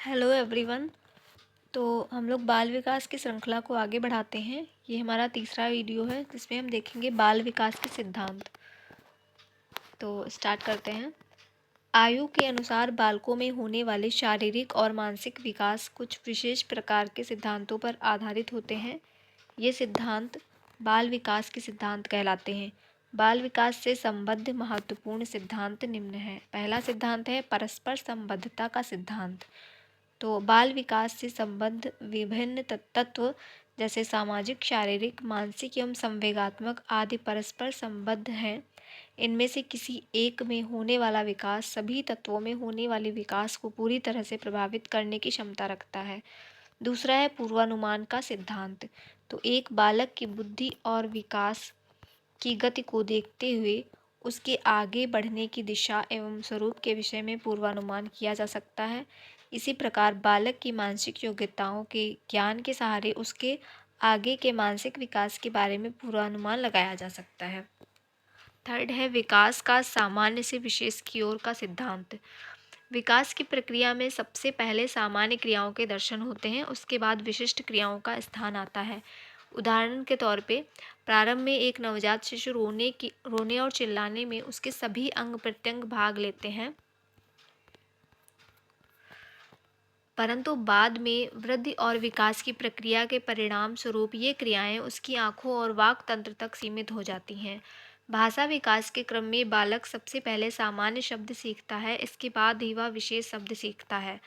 Hello everyone. तो हम लोग बाल विकास की श्रृंखला को आगे बढ़ाते हैं। ये हमारा तीसरा वीडियो है जिसमें हम देखेंगे बाल विकास के सिद्धांत। तो स्टार्ट करते हैं। आयु के अनुसार बालकों में होने वाले शारीरिक और मानसिक विकास कुछ विशेष प्रकार के सिद्धांतों पर आधारित होते हैं। ये सिद्धांत बाल विकास के सिद्धांत कहलाते हैं। बाल विकास से संबद्ध महत्वपूर्ण सिद्धांत निम्न हैं। पहला सिद्धांत है परस्पर संबद्धता का सिद्धांत। तो बाल विकास से संबद्ध विभिन्न तत्व जैसे सामाजिक, शारीरिक, मानसिक एवं संवेगात्मक आदि परस्पर संबद्ध हैं। इनमें से किसी एक में होने वाला विकास सभी तत्वों में होने वाले विकास को पूरी तरह से प्रभावित करने की क्षमता रखता है। दूसरा है पूर्वानुमान का सिद्धांत। तो एक बालक की बुद्धि और विकास की गति को देखते हुए उसके आगे बढ़ने की दिशा एवं स्वरूप के विषय में पूर्वानुमान किया जा सकता है। इसी प्रकार बालक की मानसिक योग्यताओं के ज्ञान के सहारे उसके आगे के मानसिक विकास के बारे में पूर्वानुमान लगाया जा सकता है। थर्ड है विकास का सामान्य से विशेष की ओर का सिद्धांत। विकास की प्रक्रिया में सबसे पहले सामान्य क्रियाओं के दर्शन होते हैं, उसके बाद विशिष्ट क्रियाओं का स्थान आता है। उदाहरण के तौर पे प्रारंभ में एक नवजात शिशु रोने और चिल्लाने में उसके सभी अंग प्रत्यंग भाग लेते हैं, परंतु बाद में वृद्धि और विकास की प्रक्रिया के परिणाम स्वरूप ये क्रियाएं उसकी आँखों और वाक तंत्र तक सीमित हो जाती हैं। भाषा विकास के क्रम में बालक सबसे पहले सामान्य शब्द सीखता है, इसके बाद ही वह विशेष शब्द सीखता है।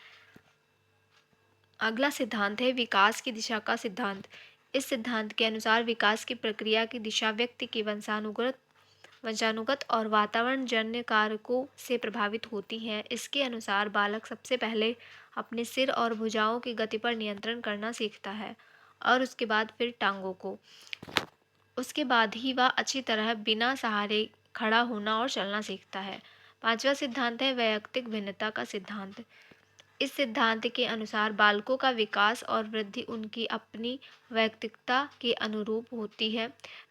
अगला सिद्धांत है विकास की दिशा का सिद्धांत। इस सिद्धांत के अनुसार विकास की प्रक्रिया की दिशा व्यक्ति के वंशानुगत और वातावरण जन्य कारकों से प्रभावित होती है। इसके अनुसार बालक सबसे पहले अपने सिर और भुजाओं की गति पर नियंत्रण करना सीखता है और उसके बाद फिर टांगों को। उसके बाद ही वह अच्छी तरह बिना सहारे खड़ा होना और चलना सीखता है। पांचवा सिद्धांत है वैयक्तिक भिन्नता का सिद्धांत। इस सिद्धांत के अनुसार बालकों का विकास और वृद्धि उनकी अपनी वैयक्तिकता के अनुरूप होती है।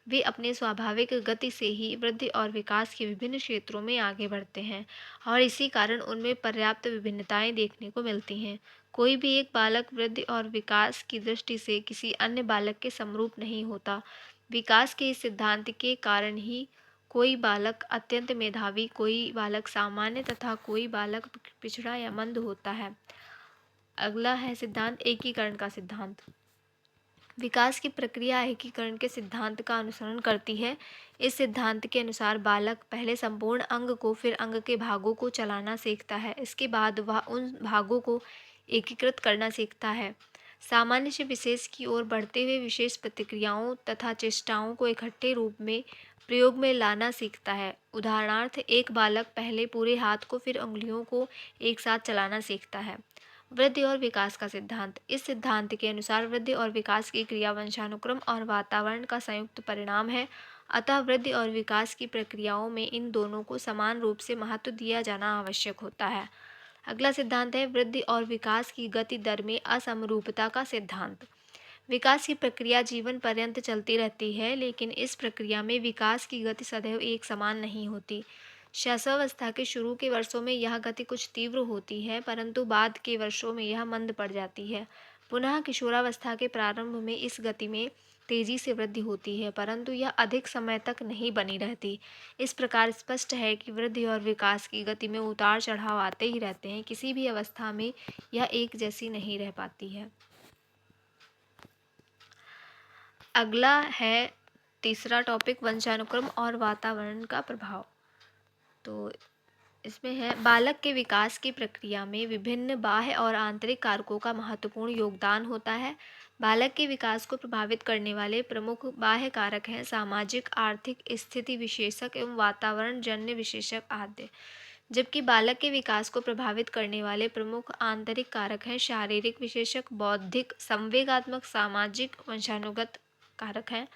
वे अपने स्वाभाविक गति से ही वृद्धि और विकास के विभिन्न क्षेत्रों में आगे बढ़ते हैं और इसी कारण उनमें पर्याप्त विभिन्नताएं देखने को मिलती हैं। कोई भी एक बालक वृद्धि और विकास की दृष्टि से किसी अन्य बालक के समरूप नहीं होता। विकास के इस सिद्धांत के कारण ही कोई बालक अत्यंत मेधावी, कोई बालक सामान्य तथा कोई बालक पिछड़ा या मंद होता है। अगला है सिद्धांत एकीकरण का सिद्धांत। विकास की प्रक्रिया एकीकरण के सिद्धांत का अनुसरण करती है। इस सिद्धांत के अनुसार बालक पहले संपूर्ण अंग को फिर अंग के भागों को चलाना सीखता है, इसके बाद वह उन भागों को एकीकृत करना सीखता है। सामान्य से विशेष की ओर बढ़ते हुए विशेष प्रतिक्रियाओं तथा चेष्टाओं को इकट्ठे रूप में प्रयोग में लाना सीखता है। उदाहरणार्थ एक बालक पहले पूरे हाथ को फिर उंगलियों को एक साथ चलाना सीखता है। वृद्धि और विकास का सिद्धांत। इस सिद्धांत के अनुसार वृद्धि और विकास की क्रिया वंशानुक्रम और वातावरण का संयुक्त परिणाम है, अतः वृद्धि और विकास की प्रक्रियाओं में इन दोनों को समान रूप से महत्व दिया जाना आवश्यक होता है। अगला सिद्धांत है वृद्धि और विकास की गति दर में असमरूपता का सिद्धांत। विकास की प्रक्रिया जीवन पर्यंत चलती रहती है, लेकिन इस प्रक्रिया में विकास की गति सदैव एक समान नहीं होती। शैशवावस्था के शुरू के वर्षों में यह गति कुछ तीव्र होती है, परंतु बाद के वर्षों में यह मंद पड़ जाती है। पुनः किशोरावस्था के प्रारंभ में इस गति में तेजी से वृद्धि होती है, परंतु यह अधिक समय तक नहीं बनी रहती। इस प्रकार स्पष्ट है कि वृद्धि और विकास की गति में उतार चढ़ाव आते ही रहते हैं, किसी भी अवस्था में यह एक जैसी नहीं रह पाती है। अगला है तीसरा टॉपिक वंशानुक्रम और वातावरण का प्रभाव। तो इसमें है बालक के विकास की प्रक्रिया में विभिन्न बाह्य और आंतरिक कारकों का महत्वपूर्ण योगदान होता है। बालक के विकास को प्रभावित करने वाले प्रमुख बाह्य कारक हैं सामाजिक, आर्थिक, स्थिति विशेषक एवं वातावरण जन्य विशेषक आदि, जबकि बालक के विकास को प्रभावित करने वाले प्रमुख आंतरिक कारक हैं शारीरिक विशेषक, बौद्धिक, संवेगात्मक, सामाजिक, वंशानुगत कारक हैं।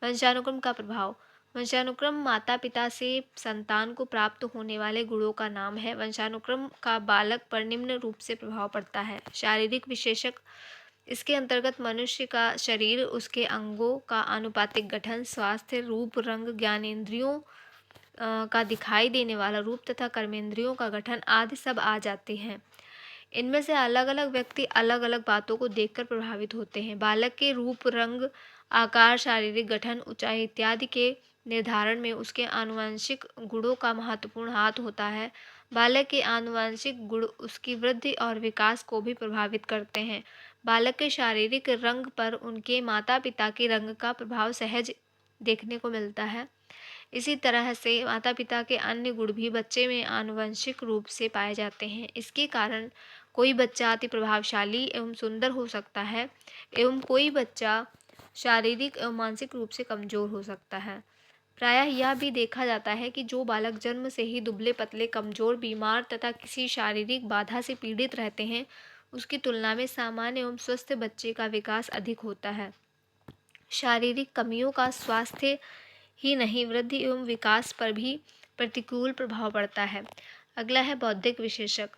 वंशानुक्रम का प्रभाव। वंशानुक्रम माता पिता से संतान को प्राप्त होने वाले गुणों का नाम है। वंशानुक्रम का बालक पर निम्न रूप से प्रभाव पड़ता है। शारीरिक विशेषक, इसके अंतर्गत मनुष्य का शरीर, उसके अंगों का आनुपातिक गठन, स्वास्थ्य, रूप, रंग, ज्ञानेंद्रियों का दिखाई देने वाला रूप तथा कर्मेंद्रियों का गठन आदि सब आ जाते हैं। इनमें से अलग-अलग व्यक्ति अलग-अलग बातों को देखकर प्रभावित होते हैं। बालक के रूप, रंग, आकार, शारीरिक गठन, ऊंचाई इत्यादि के निर्धारण में उसके आनुवंशिक गुणों का महत्वपूर्ण हाथ होता है। बालक के आनुवंशिक गुण उसकी वृद्धि और विकास को भी प्रभावित करते हैं। बालक के शारीरिक रंग पर उनके माता-पिता के रंग का प्रभाव सहज देखने को मिलता है। इसी तरह से माता-पिता के अन्य गुण भी बच्चे में आनुवंशिक रूप से पाए जाते हैं। इसके कारण कोई बच्चा अति प्रभावशाली एवं सुंदर हो सकता है एवं कोई बच्चा शारीरिक एवं मानसिक रूप से कमजोर हो सकता है। प्रायः यह भी देखा जाता है कि जो बालक जन्म से ही दुबले-पतले, कमजोर, बीमार तथा किसी शारीरिक बाधा से पीड़ित रहते हैं, उसकी तुलना में सामान्य एवं स्वस्थ बच्चे का विकास अधिक होता है। शारीरिक कमियों का स्वास्थ्य ही नहीं, वृद्धि एवं विकास पर भी प्रतिकूल प्रभाव पड़ता है। अगला है बौद्धिक विशेषक।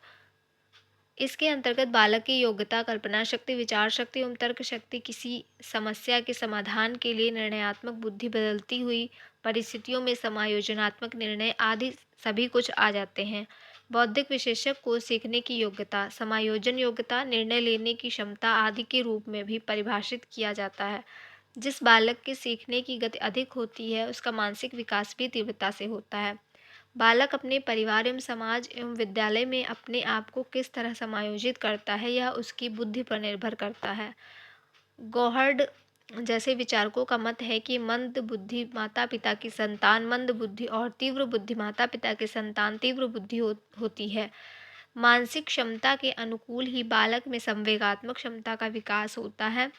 इसके अंतर्गत बालक की योग्यता, कल्पना शक्ति, विचार शक्ति एवं तर्क शक्ति, किसी समस्या के समाधान के लिए निर्णयात्मक बुद्धि, बदलती हुई परिस्थितियों में समायोजनात्मक निर्णय आदि सभी कुछ आ जाते हैं। बौद्धिक विशेषक को सीखने की योग्यता, समायोजन योग्यता, निर्णय लेने की क्षमता आदि के रूप में भी परिभाषित किया जाता है। जिस बालक के सीखने की गति अधिक होती है, उसका मानसिक विकास भी तीव्रता से होता है। बालक अपने परिवार एवं समाज एवं विद्यालय में अपने आप को किस तरह समायोजित करता है, यह उसकी बुद्धि पर निर्भर करता है। गौहर्ड जैसे विचारकों का मत है कि मंद बुद्धि माता पिता की संतान मंद बुद्धि और तीव्र बुद्धि माता पिता की संतान तीव्र बुद्धि होती है। मानसिक क्षमता के अनुकूल ही बालक में संवेगात्मक क्षमता का विकास होता है।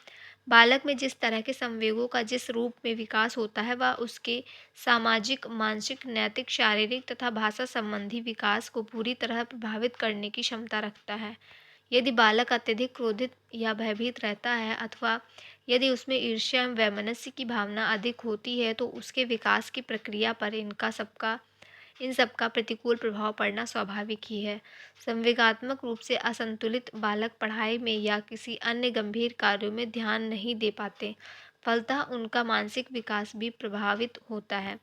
बालक में जिस तरह के संवेगों का जिस रूप में विकास होता है, वह उसके सामाजिक, मानसिक, नैतिक, शारीरिक तथा भाषा संबंधी विकास को पूरी तरह प्रभावित करने की क्षमता रखता है। यदि बालक अत्यधिक क्रोधित या भयभीत रहता है अथवा यदि उसमें ईर्ष्या एवं वैमनस्य की भावना अधिक होती है, तो उसके विकास की प्रक्रिया पर इन सबका प्रतिकूल प्रभाव पड़ना स्वाभाविक ही है। संवेगात्मक रूप से असंतुलित बालक पढ़ाई में या किसी अन्य गंभीर कार्यों में ध्यान नहीं दे पाते, फलतः उनका मानसिक विकास भी प्रभावित होता है।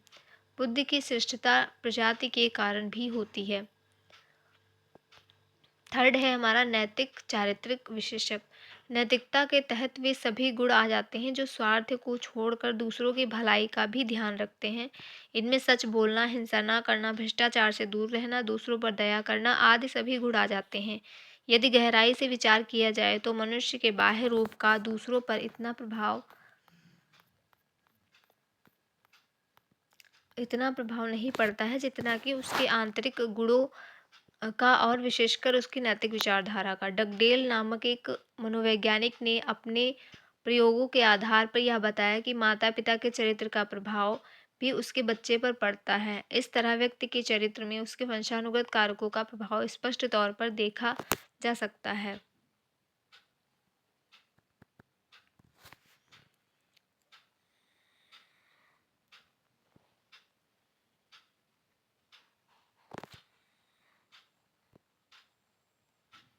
बुद्धि की श्रेष्ठता प्रजाति के कारण भी होती है। थर्ड है हमारा नैतिक चारित्रिक विशेषक। नैतिकता के तहत वे सभी गुण आ जाते हैं जो स्वार्थ को छोड़कर दूसरों की भलाई का भी ध्यान रखते हैं। इनमें सच बोलना, हिंसा न करना, भ्रष्टाचार से दूर रहना, दूसरों पर दया करना आदि सभी गुण आ जाते हैं। यदि गहराई से विचार किया जाए तो मनुष्य के बाह्य रूप का दूसरों पर इतना प्रभाव नहीं पड़ता है जितना कि उसके आंतरिक गुणों का और विशेषकर उसकी नैतिक विचारधारा का। डगडेल नामक एक मनोवैज्ञानिक ने अपने प्रयोगों के आधार पर यह बताया कि माता-पिता के चरित्र का प्रभाव भी उसके बच्चे पर पड़ता है। इस तरह व्यक्ति के चरित्र में उसके वंशानुगत कारकों का प्रभाव स्पष्ट तौर पर देखा जा सकता है।